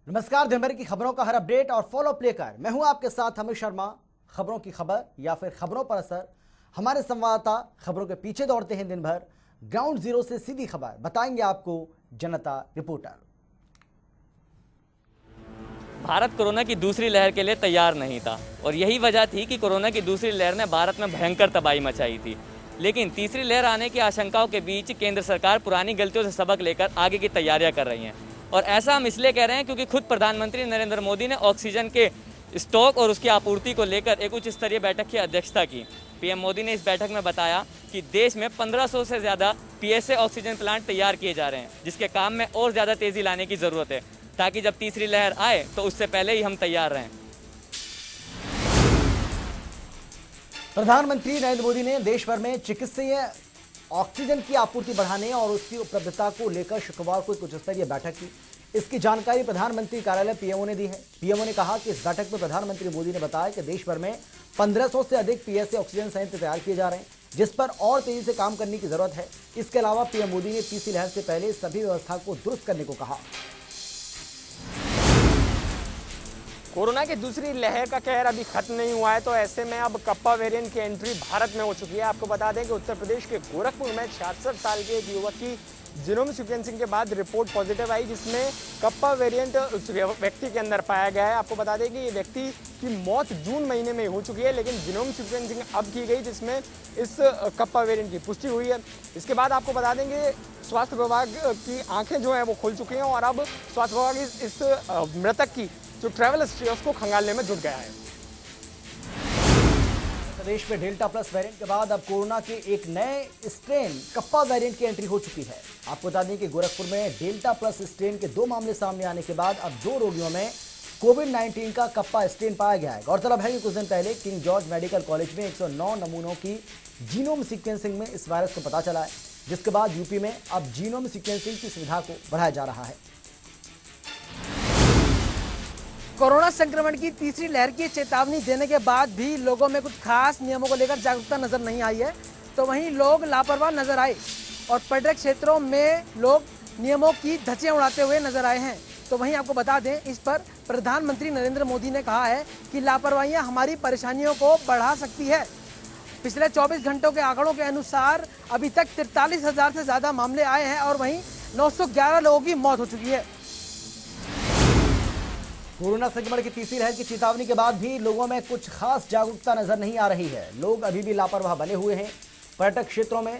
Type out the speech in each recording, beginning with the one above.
नमस्कार। दिन भर की खबरों का हर अपडेट और फॉलो अप लेकर मैं हूं आपके साथ अमित शर्मा। खबरों की खबर या फिर खबरों पर असर, हमारे संवाददाता खबरों के पीछे दौड़ते हैं दिन भर। ग्राउंड जीरो से सीधी खबर बताएंगे आपको जनता रिपोर्टर। भारत कोरोना की दूसरी लहर के लिए तैयार नहीं था और यही वजह थी कि कोरोना की दूसरी लहर ने भारत में भयंकर तबाही मचाई थी। लेकिन तीसरी लहर आने की आशंकाओं के बीच केंद्र सरकार पुरानी गलतियों से सबक लेकर आगे की तैयारियां कर रही हैं। और ऐसा हम इसलिए कह रहे हैं क्योंकि खुद प्रधानमंत्री नरेंद्र मोदी ने ऑक्सीजन के स्टॉक और उसकी आपूर्ति को लेकर एक उच्च स्तरीय बैठक की अध्यक्षता की। पीएम मोदी ने इस बैठक में बताया कि देश में 1500 से ज़्यादा पीएसए ऑक्सीजन प्लांट तैयार किए जा रहे हैं, जिसके काम में और ज़्यादा तेज़ी लाने की ज़रूरत है ताकि जब तीसरी लहर आए तो उससे पहले ही हम तैयार रहें। प्रधानमंत्री नरेंद्र मोदी ने देश भर में चिकित्सीय ऑक्सीजन की आपूर्ति बढ़ाने और उसकी उपलब्धता को लेकर शुक्रवार को एक उच्च स्तरीय बैठक की। इसकी जानकारी प्रधानमंत्री कार्यालय पीएमओ ने दी है। पीएमओ ने कहा कि इस बैठक में प्रधानमंत्री मोदी ने बताया कि देश भर में 1500 से अधिक पीएसए ऑक्सीजन संयंत्र तैयार किए जा रहे हैं, जिस पर और तेजी से काम करने की जरूरत है। इसके अलावा पीएम मोदी ने तीसरी लहर से पहले सभी व्यवस्था को दुरुस्त करने को कहा। कोरोना की दूसरी लहर का कहर अभी खत्म नहीं हुआ है, तो ऐसे में अब कप्पा वेरिएंट की एंट्री भारत में हो चुकी है। आपको बता दें कि उत्तर प्रदेश के गोरखपुर में 66 साल के एक युवक की जीनोम सीक्वेंसिंग के बाद रिपोर्ट पॉजिटिव आई, जिसमें कप्पा वेरिएंट उस व्यक्ति के अंदर पाया गया है। आपको बता दें कि ये व्यक्ति की मौत जून महीने में हो चुकी है, लेकिन जीनोम सीक्वेंसिंग अब की गई, जिसमें इस कप्पा वेरिएंट की पुष्टि हुई है। इसके बाद आपको बता देंगे स्वास्थ्य विभाग की आंखें जो है वो खुल चुकी हैं और अब स्वास्थ्य विभाग इस मृतक की जो ट्रैवल हिस्ट्री है उसको खंगालने में जुट गया है। प्रदेश में डेल्टा प्लस वेरिएंट के बाद अब कोरोना के एक नए स्ट्रेन कप्पा वेरिएंट की एंट्री हो चुकी है। आपको बता दें कि गोरखपुर में डेल्टा प्लस स्ट्रेन के 2 मामले सामने आने के बाद अब 2 रोगियों में कोविड-19 का कप्पा स्ट्रेन पाया गया है। गौरतलब है कि कुछ दिन पहले किंग जॉर्ज मेडिकल कॉलेज में 109 नमूनों की जीनोम सीक्वेंसिंग में इस वायरस को पता चला है, जिसके बाद यूपी में अब जीनोम सीक्वेंसिंग की सुविधा को बढ़ाया जा रहा है। कोरोना संक्रमण की तीसरी लहर की चेतावनी देने के बाद भी लोगों में कुछ खास नियमों को लेकर जागरूकता नजर नहीं आई है, तो वहीं लोग लापरवाह नजर आए और पर्यटक क्षेत्रों में लोग नियमों की धज्जियां उड़ाते हुए नजर आए हैं। तो वहीं आपको बता दें, इस पर प्रधानमंत्री नरेंद्र मोदी ने कहा है कि लापरवाहियां हमारी परेशानियों को बढ़ा सकती है। पिछले 24 घंटों के आंकड़ों के अनुसार अभी तक 43,000 से ज्यादा मामले आए हैं और वहीं 911 लोगों की मौत हो चुकी है। कोरोना संक्रमण की तीसरी लहर की चेतावनी के बाद भी लोगों में कुछ खास जागरूकता नजर नहीं आ रही है। लोग अभी भी लापरवाह बने हुए हैं। पर्यटक क्षेत्रों में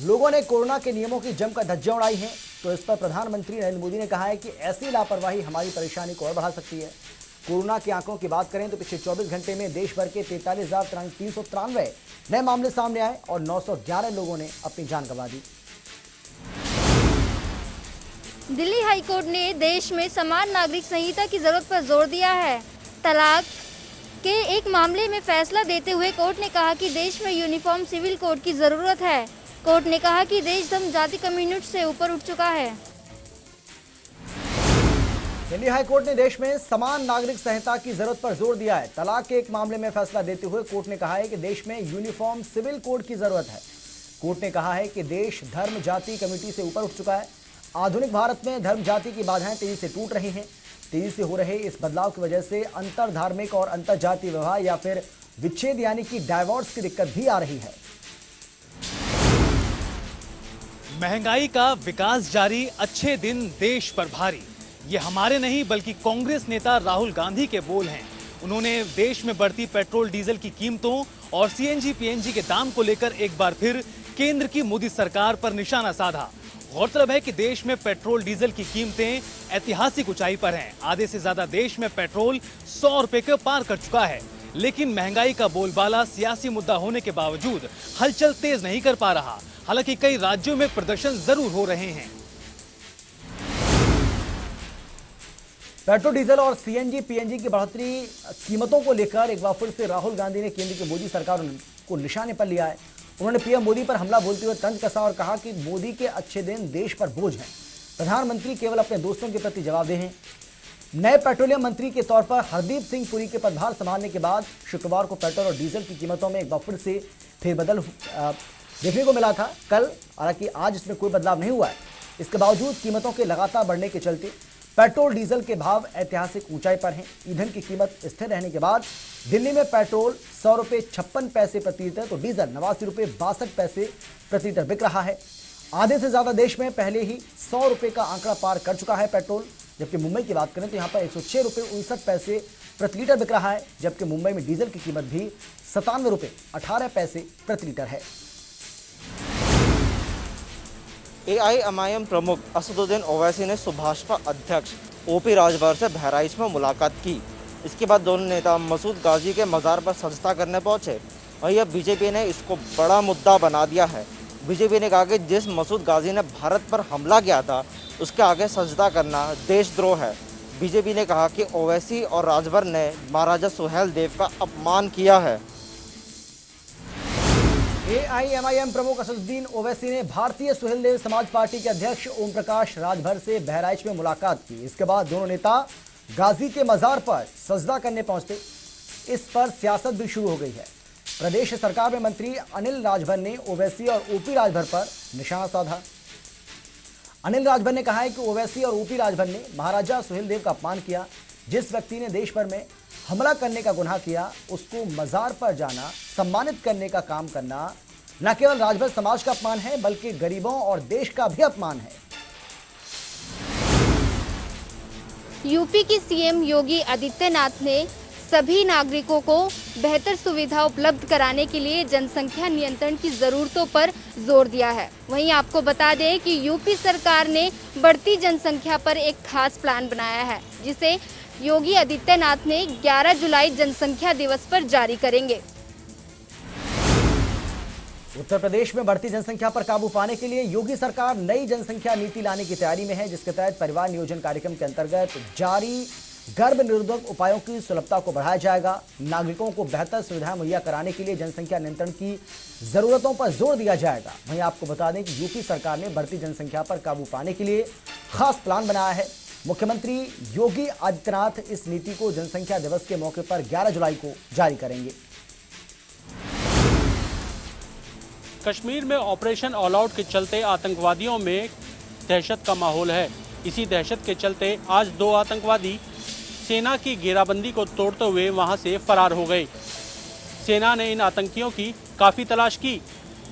लोगों ने कोरोना के नियमों की जमकर धज्जियां उड़ाई हैं, तो इस पर प्रधानमंत्री नरेंद्र मोदी ने कहा है कि ऐसी लापरवाही हमारी परेशानी को और बढ़ा सकती है। कोरोना के आंकड़ों की बात करें तो पिछले 24 घंटे में देश भर के 43,393 नए मामले सामने आए और 911 लोगों ने अपनी जान गंवा दी। दिल्ली हाईकोर्ट ने देश में समान नागरिक संहिता की जरूरत पर जोर दिया है। तलाक के एक मामले में फैसला देते हुए कोर्ट ने कहा कि देश में यूनिफॉर्म सिविल कोड की जरूरत है। कोर्ट ने कहा कि देश धर्म जाति कम्युनिटी से ऊपर उठ चुका है। दिल्ली हाईकोर्ट ने देश में समान नागरिक संहिता की जरूरत पर जोर दिया है। तलाक के एक मामले में फैसला देते हुए कोर्ट ने कहा है कि देश में यूनिफॉर्म सिविल कोड की जरूरत है। कोर्ट ने कहा है कि देश धर्म जाति कम्युनिटी से ऊपर उठ चुका है। आधुनिक भारत में धर्म जाति की बाधाएं तेजी से टूट रही हैं। तेजी से हो रहे इस बदलाव की वजह से अंतर धार्मिक और अंतर जाति विवाह या फिर विच्छेद यानी कि डाइवोर्स की दिक्कत भी आ रही है। महंगाई का विकास जारी, अच्छे दिन देश पर भारी, ये हमारे नहीं बल्कि कांग्रेस नेता राहुल गांधी के बोल हैं। उन्होंने देश में बढ़ती पेट्रोल डीजल की कीमतों और सीएनजी पीएनजी के दाम को लेकर एक बार फिर केंद्र की मोदी सरकार पर निशाना साधा। गौरतलब है कि देश में पेट्रोल डीजल की कीमतें ऐतिहासिक ऊंचाई पर हैं। आधे से ज्यादा देश में पेट्रोल 100 रुपए के पार कर चुका है, लेकिन महंगाई का बोलबाला सियासी मुद्दा होने के बावजूद हलचल तेज नहीं कर पा रहा। हालांकि कई राज्यों में प्रदर्शन जरूर हो रहे हैं। पेट्रोल डीजल और सीएनजी पीएनजी की बढ़ोतरी कीमतों को लेकर एक बार फिर से राहुल गांधी ने केंद्र की मोदी सरकार को निशाने पर लिया है। उन्होंने पीएम मोदी पर हमला बोलते हुए तंज कसा और कहा कि मोदी के अच्छे दिन देश पर बोझ हैं। प्रधानमंत्री केवल अपने दोस्तों के प्रति जवाबदेह हैं। नए पेट्रोलियम मंत्री के तौर पर हरदीप सिंह पुरी के पदभार संभालने के बाद शुक्रवार को पेट्रोल और डीजल की कीमतों में एक बार फिर से फेरबदल देखने को मिला था। कल हालांकि आज इसमें कोई बदलाव नहीं हुआ है। इसके बावजूद कीमतों के लगातार बढ़ने के चलते पेट्रोल डीजल के भाव ऐतिहासिक ऊंचाई पर हैं। ईंधन की कीमत स्थिर रहने के बाद दिल्ली में पेट्रोल 100 रुपये 56 पैसे प्रति लीटर तो डीजल 89 रुपये 62 पैसे प्रति लीटर बिक रहा है। आधे से ज्यादा देश में पहले ही 100 रुपये का आंकड़ा पार कर चुका है पेट्रोल। जबकि मुंबई की बात करें तो यहाँ पर 106 रुपये 59 पैसे प्रति लीटर बिक रहा है, जबकि मुंबई में डीजल की कीमत भी 97 रुपये 18 पैसे प्रति लीटर है। AIMIM प्रमुख असदुद्दीन ओवैसी ने सुभाषपा अध्यक्ष OP राजभर से बहराइच में मुलाकात की। इसके बाद दोनों नेता मसूद गाजी के मज़ार पर सजदा करने पहुंचे। वहीं अब बीजेपी ने इसको बड़ा मुद्दा बना दिया है। बीजेपी ने कहा कि जिस मसूद गाजी ने भारत पर हमला किया था उसके आगे सजदा करना देशद्रोह है। बीजेपी ने कहा कि ओवैसी और राजभर ने महाराजा सुहेल देव का अपमान किया है। AIMIM प्रमुख असदुद्दीन ओवैसी ने भारतीय सुहेलदेव समाज पार्टी के अध्यक्ष ओम प्रकाश राजभर से बहराइच में मुलाकात की। इसके बाद दोनों नेता गाजी के मजार पर सजदा करने पहुंचे। इस पर सियासत भी शुरू हो गई है। प्रदेश सरकार में मंत्री अनिल राजभर ने ओवैसी और OP राजभर पर निशाना साधा। अनिल राजभर ने कहा है कि ओवैसी और OP राजभर ने महाराजा सुहेलदेव का अपमान किया। जिस व्यक्ति ने देश भर में हमला करने का गुनाह किया उसको मजार पर जाना, सम्मानित करने का काम करना न केवल राजभर समाज का अपमान है बल्कि गरीबों और देश का भी अपमान है। यूपी के सीएम योगी आदित्यनाथ ने सभी नागरिकों को बेहतर सुविधा उपलब्ध कराने के लिए जनसंख्या नियंत्रण की जरूरतों पर जोर दिया है। वहीं आपको बता दें कि यूपी सरकार ने बढ़ती जनसंख्या पर एक खास प्लान बनाया है, जिसे योगी आदित्यनाथ ने 11 जुलाई जनसंख्या दिवस पर जारी करेंगे। उत्तर प्रदेश में बढ़ती जनसंख्या पर काबू पाने के लिए योगी सरकार नई जनसंख्या नीति लाने की तैयारी में है, जिसके तहत परिवार नियोजन कार्यक्रम के अंतर्गत जारी गर्भ निरोधक उपायों की सुलभता को बढ़ाया जाएगा। नागरिकों को बेहतर सुविधाएं मुहैया कराने के लिए जनसंख्या नियंत्रण की जरूरतों पर जोर दिया जाएगा। वहीं आपको बता दें कि यूपी सरकार ने बढ़ती जनसंख्या पर काबू पाने के लिए खास प्लान बनाया है। मुख्यमंत्री योगी आदित्यनाथ इस नीति को जनसंख्या दिवस के मौके पर 11 जुलाई को जारी करेंगे। कश्मीर में ऑपरेशन ऑल आउट के चलते आतंकवादियों में दहशत का माहौल है। इसी दहशत के चलते आज 2 आतंकवादी सेना की घेराबंदी को तोड़ते हुए वहां से फरार हो गए। सेना ने इन आतंकियों की काफ़ी तलाश की,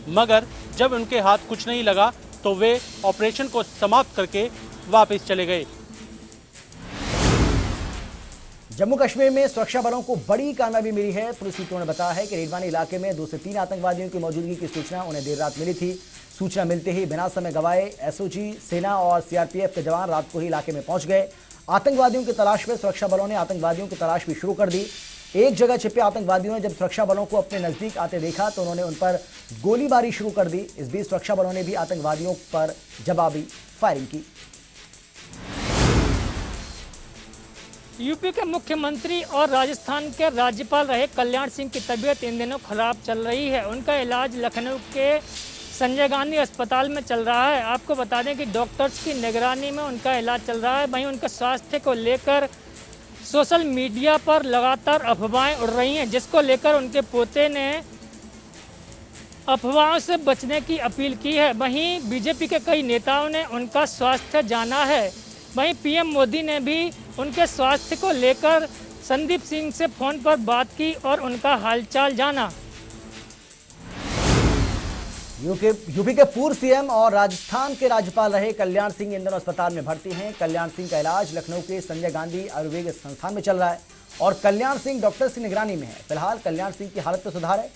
मगर जब उनके हाथ कुछ नहीं लगा तो वे ऑपरेशन को समाप्त करके वापस चले गए। जम्मू कश्मीर में सुरक्षा बलों को बड़ी कामयाबी मिली है। पुलिस सूत्रों ने बताया है कि रेडवानी इलाके में 2 से 3 आतंकवादियों की मौजूदगी की सूचना उन्हें देर रात मिली थी। सूचना मिलते ही बिना समय गंवाए SOG, सेना और CRPF के जवान रात को ही इलाके में पहुंच गए। आतंकवादियों की तलाश में सुरक्षा बलों ने आतंकवादियों की तलाश भी शुरू कर दी। एक जगह छिपे आतंकवादियों ने जब सुरक्षा बलों को अपने नजदीक आते देखा तो उन्होंने उन पर गोलीबारी शुरू कर दी। इस बीच सुरक्षा बलों ने भी आतंकवादियों पर जवाबी फायरिंग की। यूपी के मुख्यमंत्री और राजस्थान के राज्यपाल रहे कल्याण सिंह की तबीयत इन दिनों खराब चल रही है। उनका इलाज लखनऊ के संजय गांधी अस्पताल में चल रहा है। आपको बता दें कि डॉक्टर्स की निगरानी में उनका इलाज चल रहा है। वहीं उनके स्वास्थ्य को लेकर सोशल मीडिया पर लगातार अफवाहें उड़ रही हैं, जिसको लेकर उनके पोते ने अफवाहों से बचने की अपील की है। वहीं बीजेपी के कई नेताओं ने उनका स्वास्थ्य जाना है। वहीं पीएम मोदी ने भी उनके स्वास्थ्य को लेकर संदीप सिंह से फोन पर बात की और उनका हालचाल जाना। यूपी के पूर्व सीएम और राजस्थान के राज्यपाल रहे कल्याण सिंह इन दिनों अस्पताल में भर्ती हैं। कल्याण सिंह का इलाज लखनऊ के संजय गांधी आयुर्वेद संस्थान में चल रहा है और कल्याण सिंह डॉक्टर्स की निगरानी में है। फिलहाल कल्याण सिंह की हालत में सुधार है,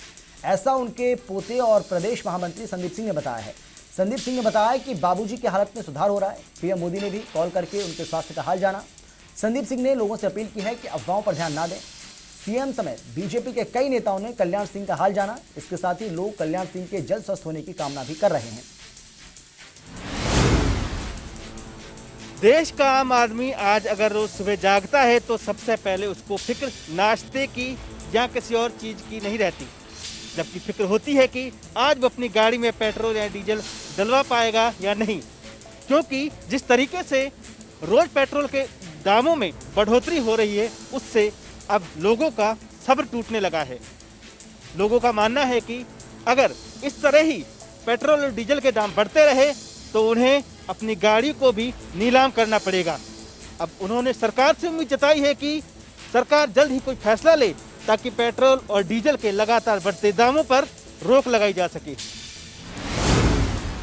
ऐसा उनके पोते और प्रदेश महामंत्री संदीप सिंह ने बताया है। संदीप सिंह ने बताया कि बाबूजी की हालत में सुधार हो रहा है। पीएम मोदी ने भी कॉल करके उनके स्वास्थ्य का हाल जाना। संदीप सिंह ने लोगों से अपील की है कि अफवाहों पर ध्यान ना दें। सीएम समेत बीजेपी के कई नेताओं ने कल्याण सिंह का हाल जाना। इसके साथ ही लोग कल्याण सिंह के जल्द स्वस्थ होने की कामना भी कर रहे हैं। देश का आम आदमी आज अगर रोज सुबह जागता है तो सबसे पहले उसको फिक्र नाश्ते की या किसी और चीज की नहीं रहती, जबकि फिक्र होती है कि आज वो अपनी गाड़ी में पेट्रोल या डीजल डलवा पाएगा या नहीं। क्योंकि जिस तरीके से रोज पेट्रोल के दामों में बढ़ोतरी हो रही है, उससे अब लोगों का सब्र टूटने लगा है। लोगों का मानना है कि अगर इस तरह ही पेट्रोल और डीजल के दाम बढ़ते रहे तो उन्हें अपनी गाड़ी को भी नीलाम करना पड़ेगा। अब उन्होंने सरकार से उम्मीद जताई है कि सरकार जल्द ही कोई फैसला ले ताकि पेट्रोल और डीजल के लगातार बढ़ते दामों पर रोक लगाई जा सके।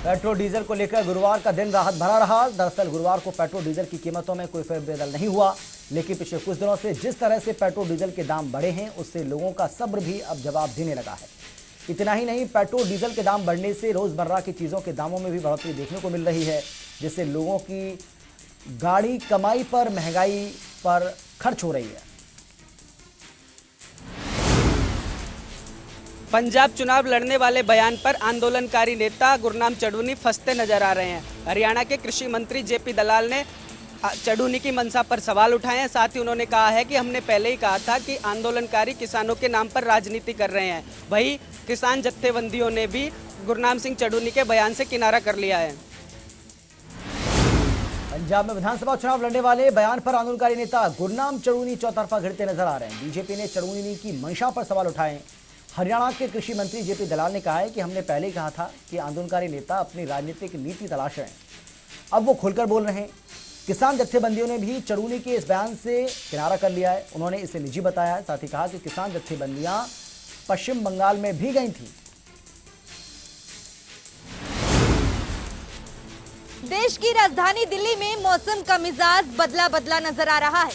पेट्रोल डीजल को लेकर गुरुवार का दिन राहत भरा रहा। दरअसल गुरुवार को पेट्रोल डीजल की कीमतों में कोई फेरबदल नहीं हुआ, लेकिन पिछले कुछ दिनों से जिस तरह से पेट्रोल डीजल के दाम बढ़े हैं उससे लोगों का सब्र भी अब जवाब देने लगा है। इतना ही नहीं, पेट्रोल डीजल के दाम बढ़ने से रोजमर्रा की चीजों के दामों में भी बढ़ोतरी देखने को मिल रही है, जिससे लोगों की गाड़ी कमाई पर महंगाई पर खर्च हो रही है। पंजाब चुनाव लड़ने वाले बयान पर आंदोलनकारी नेता गुरनाम चढ़ूनी फंसते नजर आ रहे हैं। हरियाणा के कृषि मंत्री जेपी दलाल ने चढ़ूनी की मंशा पर सवाल उठाए हैं। साथ ही उन्होंने कहा है कि हमने पहले ही कहा था कि आंदोलनकारी किसानों के नाम पर राजनीति कर रहे हैं। वहीं किसान जत्थेबंदियों ने भी गुरनाम सिंह चढ़ूनी के बयान से किनारा कर लिया है। पंजाब में विधानसभा चुनाव लड़ने वाले बयान पर आंदोलनकारी नेता गुरनाम चढ़ूनी चौतरफा गिरते नजर आ रहे हैं। बीजेपी ने चढ़ूनी की मंशा पर सवाल उठाए। हरियाणा के कृषि मंत्री जेपी दलाल ने कहा है कि हमने पहले ही कहा था कि आंदोलनकारी नेता अपनी राजनीतिक नीति तलाश रहे हैं, अब वो खुलकर बोल रहे हैं। किसान जत्थेबंदियों ने भी चढ़ूनी के इस बयान से किनारा कर लिया है। उन्होंने इसे निजी बताया है। साथ ही कहा कि किसान जत्थेबंदियां पश्चिम बंगाल में भी गई थी। देश की राजधानी दिल्ली में मौसम का मिजाज बदला बदला नजर आ रहा है।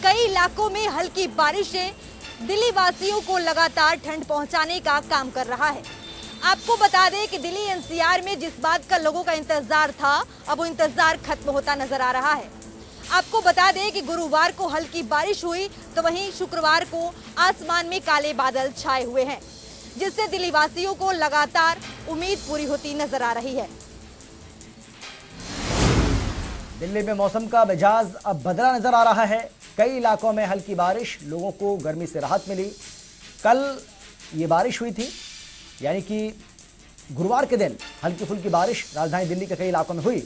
कई इलाकों में हल्की बारिशें दिल्ली वासियों को लगातार ठंड पहुंचाने का काम कर रहा है। आपको बता दें कि दिल्ली एनसीआर में जिस बात का लोगों का इंतजार था, अब वो इंतजार खत्म होता नजर आ रहा है। आपको बता दें कि गुरुवार को हल्की बारिश हुई, तो वहीं शुक्रवार को आसमान में काले बादल छाए हुए हैं, जिससे दिल्ली वासियों को लगातार उम्मीद पूरी होती नजर आ रही है। दिल्ली में मौसम का मिजाज अब बदला नजर आ रहा है। कई इलाकों में हल्की बारिश, लोगों को गर्मी से राहत मिली। कल ये बारिश हुई थी, यानी कि गुरुवार के दिन हल्की फुल्की बारिश राजधानी दिल्ली के कई इलाकों में हुई।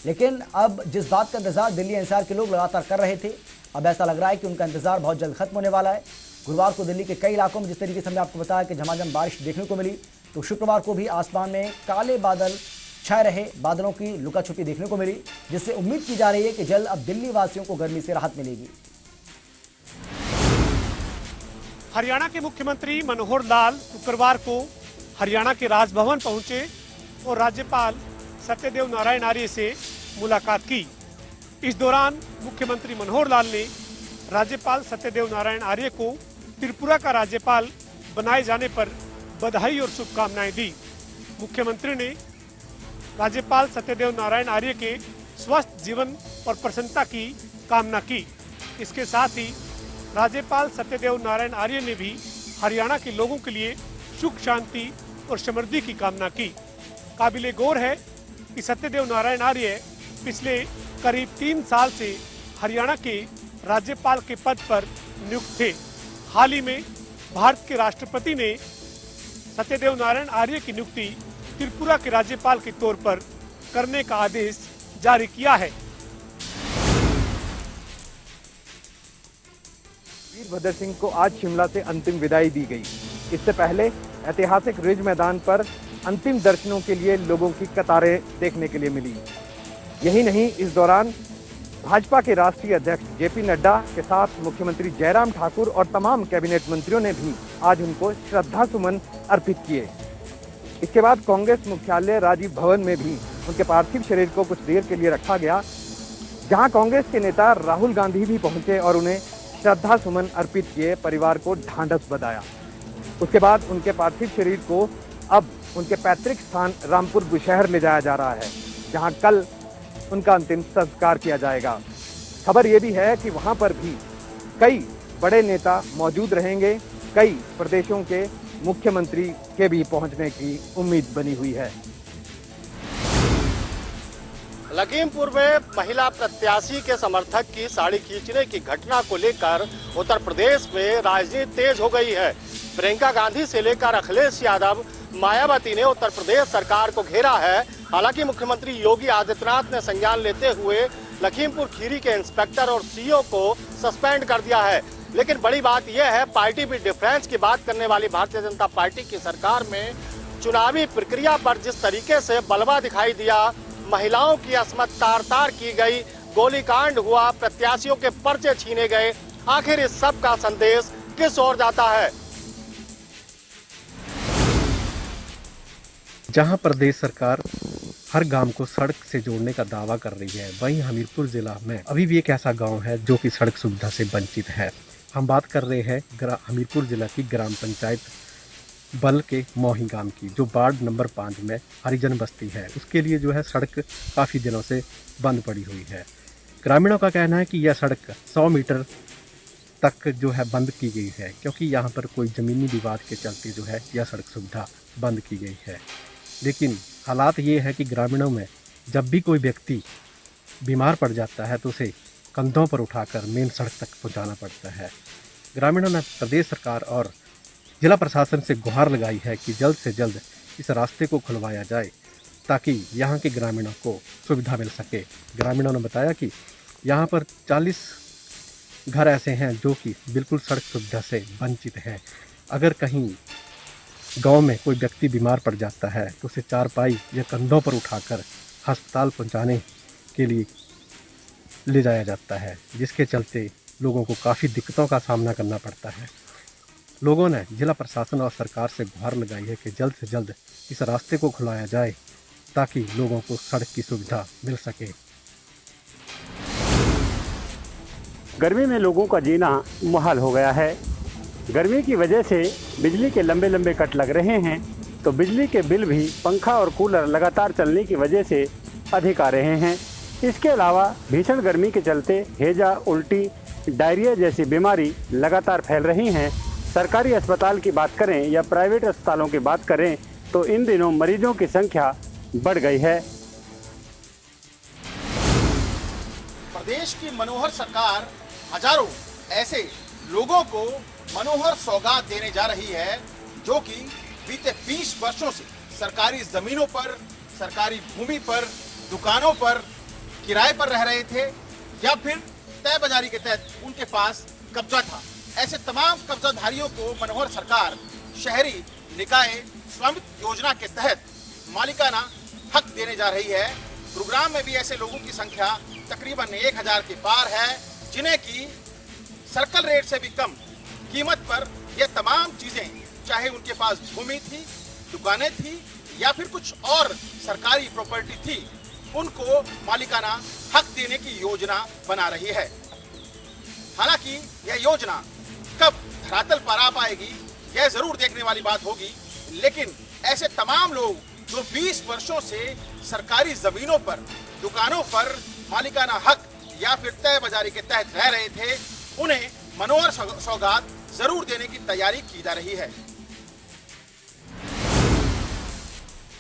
लेकिन अब जिस बात का इंतजार दिल्ली एनसीआर के लोग लगातार कर रहे थे, अब ऐसा लग रहा है कि उनका इंतजार बहुत जल्द खत्म होने वाला है। गुरुवार को दिल्ली के कई इलाकों में जिस तरीके से हमने आपको बताया कि झमाझम बारिश देखने को मिली, तो शुक्रवार को भी आसमान में काले बादल छाए रहे, बादलों की लुका छुपी देखने को मिली, जिससे उम्मीद की जा रही है कि जल्द अब दिल्ली वासियों को गर्मी से राहत मिलेगी। हरियाणा के मुख्यमंत्री मनोहर लाल शुक्रवार को हरियाणा के राजभवन पहुंचे और राज्यपाल सत्यदेव नारायण आर्य से मुलाकात की। इस दौरान मुख्यमंत्री मनोहर लाल ने राज्यपाल सत्यदेव नारायण आर्य को त्रिपुरा का राज्यपाल बनाए जाने पर बधाई और शुभकामनाएं दी। मुख्यमंत्री ने राज्यपाल सत्यदेव नारायण आर्य के स्वस्थ जीवन और प्रसन्नता की कामना की। इसके साथ ही राज्यपाल सत्यदेव नारायण आर्य ने भी हरियाणा के लोगों के लिए सुख शांति और समृद्धि की कामना की। काबिले गौर है कि सत्यदेव नारायण आर्य पिछले करीब 3 साल से हरियाणा के राज्यपाल के पद पर नियुक्त थे। हाल ही में भारत के राष्ट्रपति ने सत्यदेव नारायण आर्य की नियुक्ति त्रिपुरा के राज्यपाल के तौर पर करने का आदेश जारी किया है। वीरभद्र सिंह को आज शिमला से अंतिम विदाई दी गई। इससे पहले ऐतिहासिक रिज मैदान पर अंतिम दर्शनों के लिए लोगों की कतारें देखने के लिए मिली। यही नहीं, इस दौरान भाजपा के राष्ट्रीय अध्यक्ष जेपी नड्डा के साथ मुख्यमंत्री जयराम ठाकुर और तमाम कैबिनेट मंत्रियों ने भी आज उनको श्रद्धा सुमन अर्पित किए। इसके बाद कांग्रेस मुख्यालय राजीव भवन में भी उनके पार्थिव शरीर को कुछ देर के लिए रखा गया, जहां कांग्रेस के नेता राहुल गांधी भी पहुंचे और उन्हें श्रद्धा सुमन अर्पित किए, परिवार को ढांढस बधाया। उसके बाद उनके पार्थिव शरीर को अब उनके पैतृक स्थान रामपुर बुशहर ले जाया जा रहा है, जहां कल उनका अंतिम संस्कार किया जाएगा। खबर यह भी है कि वहां पर भी कई बड़े नेता मौजूद रहेंगे। कई प्रदेशों के मुख्यमंत्री के भी पहुंचने की उम्मीद बनी हुई है। लखीमपुर में महिला प्रत्याशी के समर्थक की साड़ी खींचने की घटना को लेकर उत्तर प्रदेश में राजनीति तेज हो गई है। प्रियंका गांधी से लेकर अखिलेश यादव, मायावती ने उत्तर प्रदेश सरकार को घेरा है। हालांकि मुख्यमंत्री योगी आदित्यनाथ ने संज्ञान लेते हुए लखीमपुर खीरी के इंस्पेक्टर और सीईओ को सस्पेंड कर दिया है। लेकिन बड़ी बात यह है, पार्टी भी डिफरेंस की बात करने वाली भारतीय जनता पार्टी की सरकार में चुनावी प्रक्रिया पर जिस तरीके से बलवा दिखाई दिया, महिलाओं की असमत तार तार की गई, गोलीकांड हुआ, प्रत्याशियों के पर्चे छीने गए, आखिर इस सब का संदेश किस ओर जाता है? जहां प्रदेश सरकार हर गांव को सड़क से जोड़ने का दावा कर रही है, वहीं हमीरपुर जिला में अभी भी एक ऐसा गांव है जो कि सड़क सुविधा से वंचित है। हम बात कर रहे हैं हमीरपुर जिला की ग्राम पंचायत बल के मोही गांव की, जो वार्ड नंबर 5 में हरिजन बस्ती है। उसके लिए जो है सड़क काफ़ी दिनों से बंद पड़ी हुई है। ग्रामीणों का कहना है कि यह सड़क 100 मीटर तक जो है बंद की गई है, क्योंकि यहाँ पर कोई ज़मीनी विवाद के चलते जो है यह सड़क सुविधा बंद की गई है। लेकिन हालात ये है कि ग्रामीणों में जब भी कोई व्यक्ति बीमार पड़ जाता है तो उसे कंधों पर उठाकर मेन सड़क तक पहुंचाना पड़ता है। ग्रामीणों ने प्रदेश सरकार और जिला प्रशासन से गुहार लगाई है कि जल्द से जल्द इस रास्ते को खुलवाया जाए ताकि यहाँ के ग्रामीणों को सुविधा मिल सके। ग्रामीणों ने बताया कि यहाँ पर 40 घर ऐसे हैं जो कि बिल्कुल सड़क सुविधा से वंचित हैं। अगर कहीं गांव में कोई व्यक्ति बीमार पड़ जाता है तो उसे चारपाई या कंधों पर उठाकर अस्पताल पहुंचाने के लिए ले जाया जाता है, जिसके चलते लोगों को काफ़ी दिक्कतों का सामना करना पड़ता है। लोगों ने जिला प्रशासन और सरकार से गुहार लगाई है कि जल्द से जल्द इस रास्ते को खुलाया जाए ताकि लोगों को सड़क की सुविधा मिल सके। गर्मी में लोगों का जीना मुहाल हो गया है। गर्मी की वजह से बिजली के लंबे लंबे कट लग रहे हैं, तो बिजली के बिल भी पंखा और कूलर लगातार चलने की वजह से अधिक आ रहे हैं। इसके अलावा भीषण गर्मी के चलते हैजा, उल्टी, डायरिया जैसी बीमारी लगातार फैल रही हैं। सरकारी अस्पताल की बात करें या प्राइवेट अस्पतालों की बात करें तो इन दिनों मरीजों की संख्या बढ़ गई है। प्रदेश की मनोहर सरकार हजारों ऐसे लोगों को मनोहर सौगात देने जा रही है जो कि बीते 20 वर्षों से सरकारी जमीनों पर, सरकारी भूमि पर, दुकानों पर किराए पर रह रहे थे या फिर तय बाजारी के तहत उनके पास कब्जा था। ऐसे तमाम कब्जाधारियों को मनोहर सरकार शहरी निकाय स्वामित्व योजना के तहत मालिकाना हक देने जा रही है। गुरुग्राम में भी ऐसे लोगों की संख्या तकरीबन 1000 के पार है, जिन्हें की सर्कल रेट से भी कम कीमत पर ये तमाम चीजें, चाहे उनके पास भूमि थी, दुकानें थी या फिर कुछ और सरकारी प्रॉपर्टी थी, उनको मालिकाना हक देने की योजना बना रही है। हालांकि यह योजना कब धरातल पर आ पाएगी यह जरूर देखने वाली बात होगी, लेकिन ऐसे तमाम लोग जो 20 वर्षों से सरकारी जमीनों पर, दुकानों पर मालिकाना हक या फिर तय बाजारी के तहत रह रहे थे, उन्हें मनोहर सौगात जरूर देने की तैयारी की जा रही है।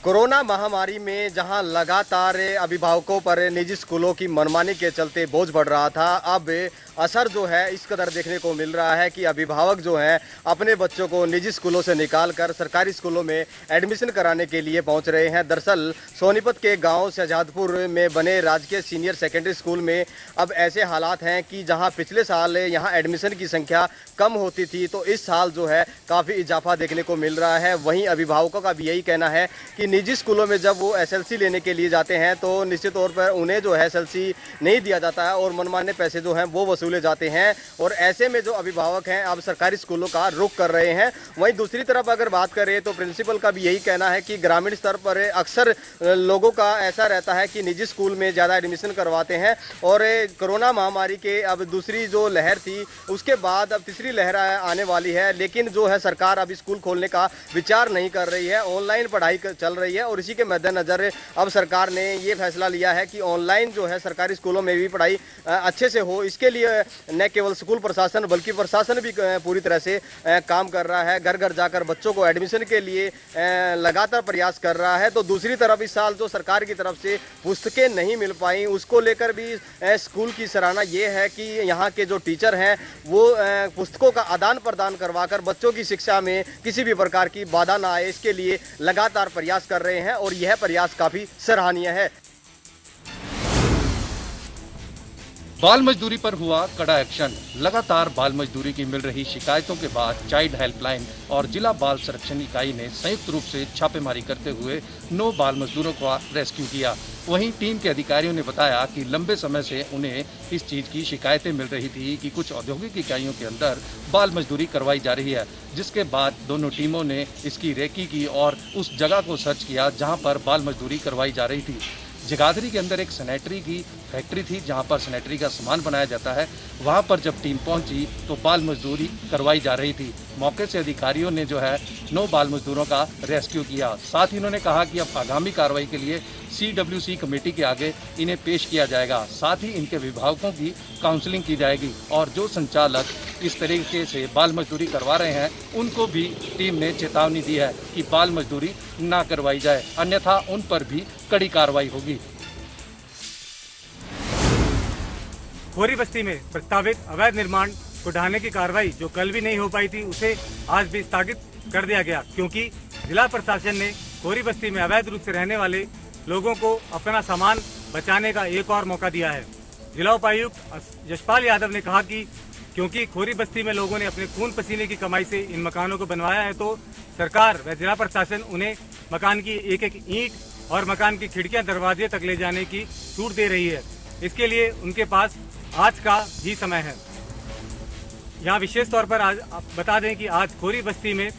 कोरोना महामारी में जहां लगातार अभिभावकों पर निजी स्कूलों की मनमानी के चलते बोझ बढ़ रहा था, अब असर जो है इस कदर देखने को मिल रहा है कि अभिभावक जो हैं अपने बच्चों को निजी स्कूलों से निकालकर सरकारी स्कूलों में एडमिशन कराने के लिए पहुंच रहे हैं। दरअसल सोनीपत के गांव शहजादपुर में बने राजकीय सीनियर सेकेंडरी स्कूल में अब ऐसे हालात हैं कि जहां पिछले साल यहां एडमिशन की संख्या कम होती थी, तो इस साल जो है काफ़ी इजाफा देखने को मिल रहा है। वहीं अभिभावकों का भी यही कहना है कि निजी स्कूलों में जब वो SLC लेने के लिए जाते हैं तो निश्चित तौर पर उन्हें जो है SLC नहीं दिया जाता है और मनमाने पैसे जो हैं वो वसूले जाते हैं, और ऐसे में जो अभिभावक हैं अब सरकारी स्कूलों का रुख कर रहे हैं। वहीं दूसरी तरफ अगर बात करें तो प्रिंसिपल का भी यही कहना है कि ग्रामीण स्तर पर अक्सर लोगों का ऐसा रहता है कि निजी स्कूल में ज़्यादा एडमिशन करवाते हैं, और कोरोना महामारी के अब दूसरी जो लहर थी उसके बाद अब तीसरी लहर आने वाली है, लेकिन जो है सरकार अभी स्कूल खोलने का विचार नहीं कर रही है। ऑनलाइन पढ़ाई चल रही है और इसी के मद्देनजर अब सरकार ने ये फैसला लिया है कि ऑनलाइन जो है सरकारी स्कूलों में भी पढ़ाई अच्छे से हो। इसके लिए न केवल स्कूल प्रशासन बल्कि प्रशासन भी पूरी तरह से काम कर रहा है, घर घर जाकर बच्चों को एडमिशन के लिए लगातार प्रयास कर रहा है। तो दूसरी तरफ इस साल जो सरकार की तरफ से पुस्तकें नहीं मिल पाई, उसको लेकर भी स्कूल की सराहना ये है कि यहाँ के जो टीचर हैं वो पुस्तकों का आदान प्रदान करवाकर बच्चों की शिक्षा में किसी भी प्रकार की बाधा ना आए, इसके लिए लगातार प्रयास कर रहे हैं और यह प्रयास काफ़ी सराहनीय है। बाल मजदूरी पर हुआ कड़ा एक्शन। लगातार बाल मजदूरी की मिल रही शिकायतों के बाद चाइल्ड हेल्पलाइन और जिला बाल संरक्षण इकाई ने संयुक्त रूप से छापेमारी करते हुए 9 बाल मजदूरों का रेस्क्यू किया। वहीं टीम के अधिकारियों ने बताया कि लंबे समय से उन्हें इस चीज की शिकायतें मिल रही थी कि कुछ औद्योगिक इकाइयों के अंदर बाल मजदूरी करवाई जा रही है, जिसके बाद दोनों टीमों ने इसकी रेकी की और उस जगह को सर्च किया जहां पर बाल मजदूरी करवाई जा रही थी। जगाधरी के अंदर एक सैनिटरी की फैक्ट्री थी जहां पर सैनिटरी का सामान बनाया जाता है। वहां पर जब टीम पहुंची तो बाल मजदूरी करवाई जा रही थी। मौके से अधिकारियों ने जो है 9 बाल मजदूरों का रेस्क्यू किया। साथ ही उन्होंने कहा कि अब आगामी कार्रवाई के लिए CWC कमेटी के आगे इन्हें पेश किया जाएगा। साथ ही इनके विभागों की काउंसलिंग की जाएगी और जो संचालक इस तरीके से बाल मजदूरी करवा रहे हैं उनको भी टीम ने चेतावनी दी है कि बाल मजदूरी ना करवाई जाए, अन्यथा उन पर भी कड़ी कार्रवाई होगी। खोरी बस्ती में प्रस्तावित अवैध निर्माण को ढहाने की कार्रवाई जो कल भी नहीं हो पाई थी उसे आज भी स्थगित कर दिया गया, क्योंकि जिला प्रशासन ने खोरी बस्ती में अवैध रूप से रहने वाले लोगों को अपना सामान बचाने का एक और मौका दिया है। जिला उपायुक्त यशपाल यादव ने कहा कि क्योंकि खोरी बस्ती में लोगों ने अपने खून पसीने की कमाई से इन मकानों को बनवाया है, तो सरकार व जिला प्रशासन उन्हें मकान की एक एक ईंट और मकान की खिड़कियां दरवाजे तक ले जाने की छूट दे रही है। इसके लिए उनके पास आज का ही समय है। यहाँ विशेष तौर पर आज बता दें कि आज खोरी बस्ती में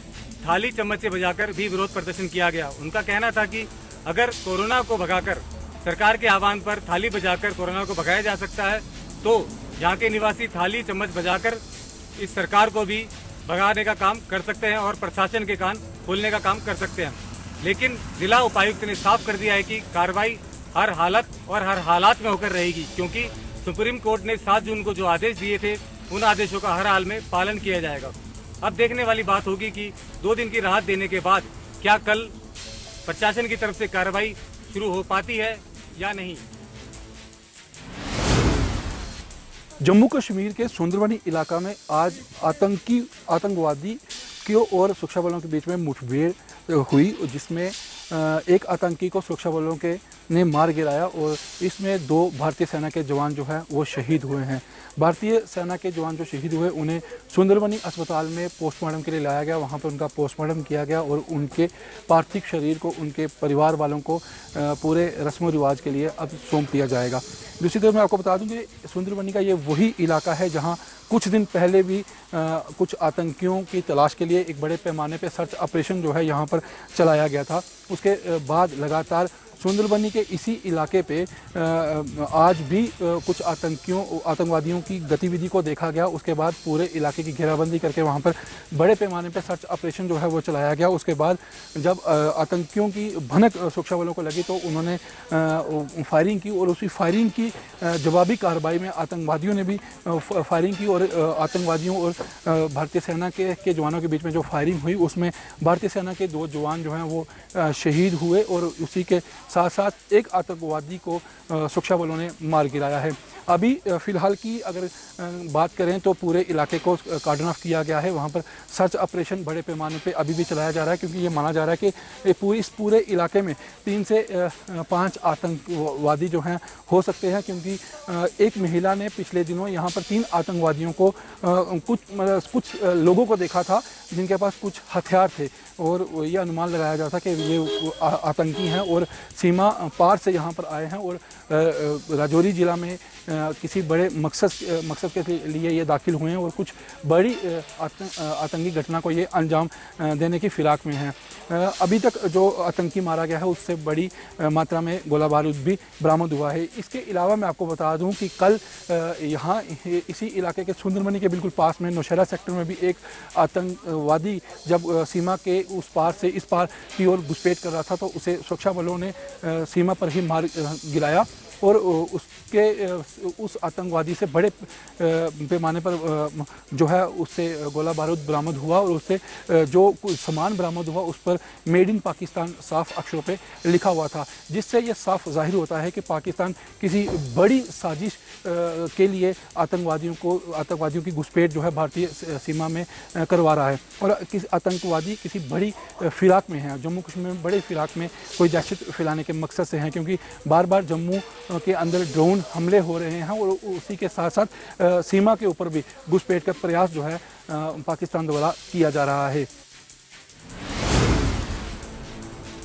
थाली चम्मच से बजाकर भी विरोध प्रदर्शन किया गया। उनका कहना था कि अगर कोरोना को भगाकर सरकार के आह्वान पर थाली बजाकर कोरोना को भगाया जा सकता है, तो यहाँ के निवासी थाली चम्मच बजाकर इस सरकार को भी भगाने का काम कर सकते हैं और प्रशासन के कान खोलने का काम कर सकते हैं। लेकिन जिला उपायुक्त ने साफ कर दिया है कि कार्रवाई हर हालत और हर हालात में होकर रहेगी, क्योंकि सुप्रीम कोर्ट ने 7 जून को जो आदेश दिए थे उन आदेशों का हर हाल में पालन किया जाएगा। अब देखने वाली बात होगी कि 2 दिन की राहत देने के बाद क्या कल प्रशासन की तरफ से कार्रवाई शुरू हो पाती है या नहीं। जम्मू कश्मीर के सुंदरबनी इलाका में आज आतंकवादियों और सुरक्षा बलों के बीच में मुठभेड़ हुई, जिसमें एक आतंकी को सुरक्षा बलों के ने मार गिराया और इसमें 2 भारतीय सेना के जवान जो है वो शहीद हुए हैं। भारतीय सेना के जवान जो शहीद हुए उन्हें सुंदरबनी अस्पताल में पोस्टमार्टम के लिए लाया गया। वहां पर उनका पोस्टमार्टम किया गया और उनके पार्थिव शरीर को उनके परिवार वालों को पूरे रस्म रिवाज के लिए अब सौंप दिया जाएगा। दूसरी तरफ मैं आपको बता दूं कि सुंदरबनी का ये वही इलाका है जहां कुछ दिन पहले भी कुछ आतंकियों की तलाश के लिए एक बड़े पैमाने पर सर्च ऑपरेशन जो है यहाँ पर चलाया गया था। उसके बाद लगातार सुंदरबनी के इसी इलाके पे आज भी कुछ आतंकवादियों की गतिविधि को देखा गया। उसके बाद पूरे इलाके की घेराबंदी करके वहाँ पर बड़े पैमाने पर सर्च ऑपरेशन जो है वो चलाया गया। उसके बाद जब आतंकियों की भनक सुरक्षा बलों को लगी तो उन्होंने फायरिंग की और उसी फायरिंग की जवाबी कार्रवाई में आतंकवादियों ने भी फायरिंग की और आतंकवादियों और भारतीय सेना के जवानों के बीच में जो फायरिंग हुई उसमें भारतीय सेना के 2 जवान जो हैं वो शहीद हुए और उसी के साथ साथ एक आतंकवादी को सुरक्षा बलों ने मार गिराया है। अभी फ़िलहाल की अगर बात करें तो पूरे इलाके को कार्डन ऑफ किया गया है। वहाँ पर सर्च ऑपरेशन बड़े पैमाने पे अभी भी चलाया जा रहा है, क्योंकि ये माना जा रहा है कि इस पूरे इलाके में 3 से 5 आतंकवादी जो हैं हो सकते हैं, क्योंकि एक महिला ने पिछले दिनों यहाँ पर 3 आतंकवादियों को कुछ लोगों को देखा था जिनके पास कुछ हथियार थे और ये अनुमान लगाया जाता कि ये आतंकी हैं और सीमा पार से यहाँ पर आए हैं और राजौरी ज़िला में किसी बड़े मकसद के लिए ये दाखिल हुए हैं और कुछ बड़ी आतंकी घटना को ये अंजाम देने की फिराक में हैं। अभी तक जो आतंकी मारा गया है उससे बड़ी मात्रा में गोला बारूद भी बरामद हुआ है। इसके अलावा मैं आपको बता दूं कि कल यहाँ इसी इलाके के सुंदरबनी के बिल्कुल पास में नौशहरा सेक्टर में भी एक आतंकवादी जब सीमा के उस पार से इस पार की ओर घुसपैठ कर रहा था तो उसे सुरक्षा बलों ने सीमा पर ही मार गिराया और उस आतंकवादी से बड़े पैमाने पर जो है उससे गोला बारूद बरामद हुआ और उससे जो सामान बरामद हुआ उस पर मेड इन पाकिस्तान साफ अक्षरों पे लिखा हुआ था, जिससे ये साफ जाहिर होता है कि पाकिस्तान किसी बड़ी साजिश के लिए आतंकवादियों की घुसपैठ जो है भारतीय सीमा में करवा रहा है और आतंकवादी किसी बड़ी फिराक में है। जम्मू कश्मीर में बड़े फिराक में कोई दहशत फैलाने के मकसद से हैं, क्योंकि बार बार जम्मू के अंदर ड्रोन हमले हो रहे हैं और उसी के साथ साथ सीमा के ऊपर भी घुसपैठ का प्रयास जो है पाकिस्तान द्वारा किया जा रहा है।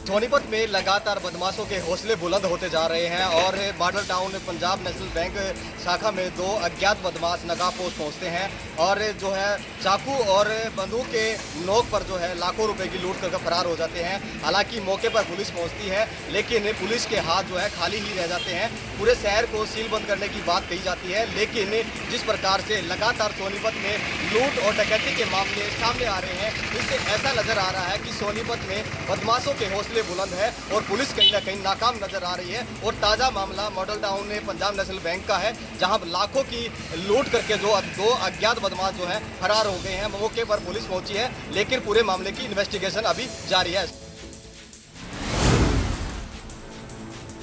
सोनीपत में लगातार बदमाशों के हौसले बुलंद होते जा रहे हैं और model town Punjab national bank शाखा में दो अज्ञात बदमाश नकाबपोश पहुंचते हैं और जो है चाकू और बंदूक के नोक पर जो है लाखों रुपए की लूट करके फरार हो जाते हैं। हालांकि मौके पर पुलिस पहुंचती है लेकिन पुलिस के हाथ जो है खाली ही रह जाते हैं। पूरे शहर को सील बंद करने की बात कही जाती है, लेकिन जिस प्रकार से लगातार सोनीपत में लूट और डकैती के मामले सामने आ रहे हैं, इससे ऐसा नजर आ रहा है कि सोनीपत में बदमाशों के हौसले बुलंद है और पुलिस कहीं ना कहीं नाकाम नजर आ रही है। और ताजा मामला मॉडल टाउन में पंजाब नेशनल बैंक का है, जहां लाखों की लूट करके दो अज्ञात बदमाश जो है फरार हो गए हैं। मौके पर पुलिस पहुंची है लेकिन पूरे मामले की इन्वेस्टिगेशन अभी जारी है।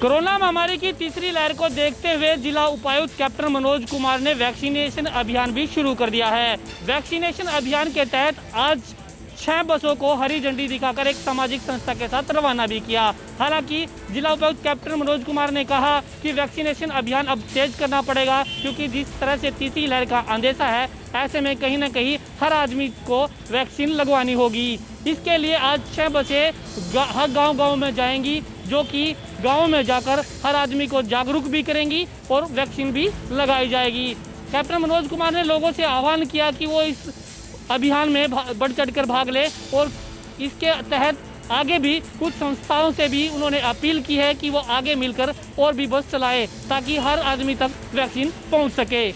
कोरोना महामारी की तीसरी लहर को देखते हुए जिला उपायुक्त कैप्टन मनोज कुमार ने वैक्सीनेशन अभियान भी शुरू कर दिया है। वैक्सीनेशन अभियान के तहत आज 6 बसों को हरी झंडी दिखाकर एक सामाजिक संस्था के साथ रवाना भी किया। हालांकि जिला उपायुक्त कैप्टन मनोज कुमार ने कहा कि वैक्सीनेशन अभियान अब तेज करना पड़ेगा, क्योंकि जिस तरह से तीसरी लहर का अंदेशा है, ऐसे में कहीं ना कहीं हर आदमी को वैक्सीन लगवानी होगी। इसके लिए आज 6 बसें हर गाँव में जाएंगी, जो कि गाँव में जाकर हर आदमी को जागरूक भी करेंगी और वैक्सीन भी लगाई जाएगी। कैप्टन मनोज कुमार ने लोगों से आह्वान किया कि वो इस अभियान में बढ़ चढ़कर भाग ले और इसके तहत आगे भी कुछ संस्थाओं से भी उन्होंने अपील की है कि वो आगे मिलकर और भी बस चलाए ताकि हर आदमी तक वैक्सीन पहुंच सके।